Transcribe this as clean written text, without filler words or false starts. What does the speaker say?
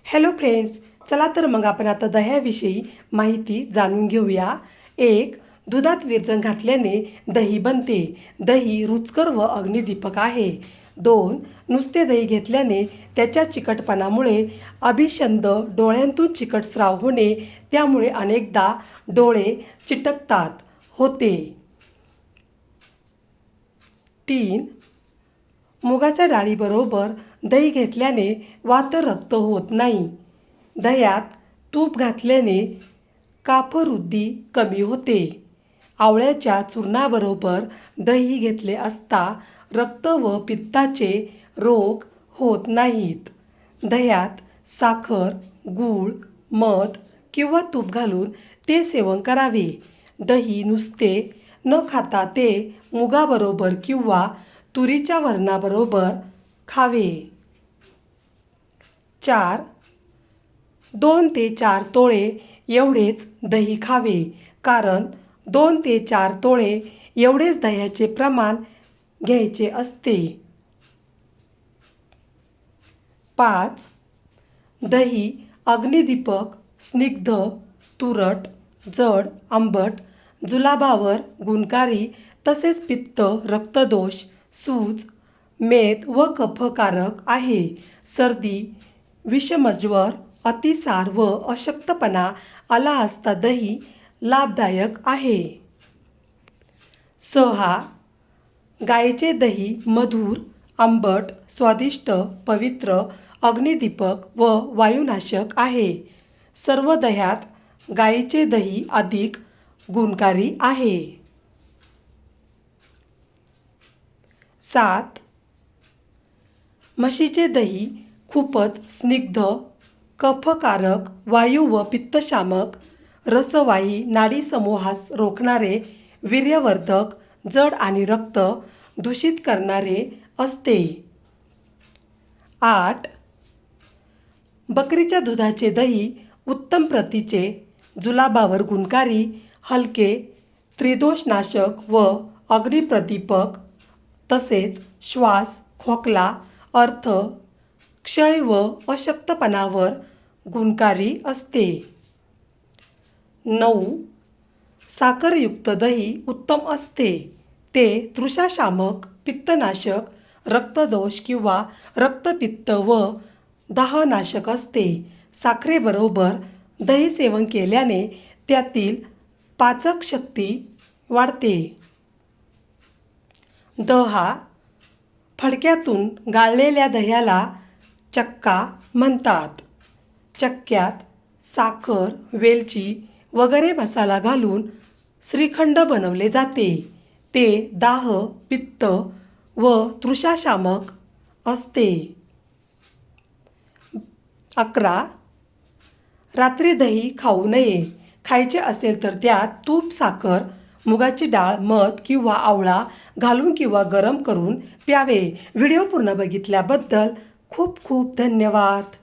Hello friends, चला तर मग आपण आता दह्याविषयी माहिती जाणून घेऊया. 1. दुधात विरजण घातल्याने दही बनते. दही रुचकर व अग्निदीपक आहे. 2. नुसते दही घेतल्याने त्याच्या चिकटपणामुळे अभिषंद डोळ्यांतून चिकट स्राव होणे, त्यामुळे अनेकदा डोळे चिटकतात होते. 3. मुगाच्या डाळीबरोबर दही घेतल्याने वातरक्त होत नाही. दह्यात तूप घातल्याने काफवृद्धी कमी होते. आवळ्याच्या चूर्णाबरोबर दही घेतले असता रक्त व पित्ताचे रोग होत नाहीत. दह्यात साखर, गूळ, मध किंवा तूप घालून ते सेवन करावे. दही नुसते न खाता ते मुगाबरोबर किंवा तुरीच्या वरणाबरोबर खावे. 4. 2 ते 4 तोळे एवढेच दही खावे, कारण 2 ते 4 तोळे एवढेच दह्याचे प्रमाण घ्यायचे असते. 5. दही अग्निदीपक, स्निग्ध, तुरट, जड, आंबट, जुलाबावर गुणकारी तसेच पित्त, रक्तदोष, सूज, मेद व कफकारक आहे. सर्दी, विषमज्वर, अतिसार व अशक्तपणा आला असता दही लाभदायक आहे. 6. गाईचे दही मधुर, आंबट, स्वादिष्ट, पवित्र, अग्निदीपक व वायुनाशक आहे. सर्व दह्यात गाईचे दही अधिक गुणकारी आहे. 7. म्हशीचे दही खूपच स्निग्ध, कफकारक, वायू व पित्तशामक, रसवाही नाडीसमूहास रोखणारे, वीर्यवर्धक, जड आणि रक्त दूषित करणारे असते. 8. बकरीच्या दुधाचे दही उत्तम प्रतीचे, जुलाबावर गुणकारी, हलके, त्रिदोषनाशक व अग्निप्रदीपक, तसेच श्वास, खोकला, अर्थ, क्षय व अशक्तपणावर गुणकारी असते. 9. साखरयुक्त दही उत्तम असते. ते तृषाशामक, पित्तनाशक, रक्तदोष किंवा रक्तपित्त व दाहनाशक असते. साखरेबरोबर दही सेवन केल्याने त्यातील पाचक शक्ती वाढते. 10. फडक्यातून गाळलेल्या दह्याला चक्का म्हणतात. चक्क्यात साखर, वेलची वगैरे मसाला घालून श्रीखंड बनवले जाते. ते दाह, पित्त व तृषाशामक असते. 11. रात्री दही खाऊ नये. खायचे असेल तर त्यात तूप, साखर, मुगाची डाळ, मध किंवा आवळा घालून किंवा गरम करून प्यावे. व्हिडिओ पूर्ण बघितल्याबद्दल खूप खूप धन्यवाद.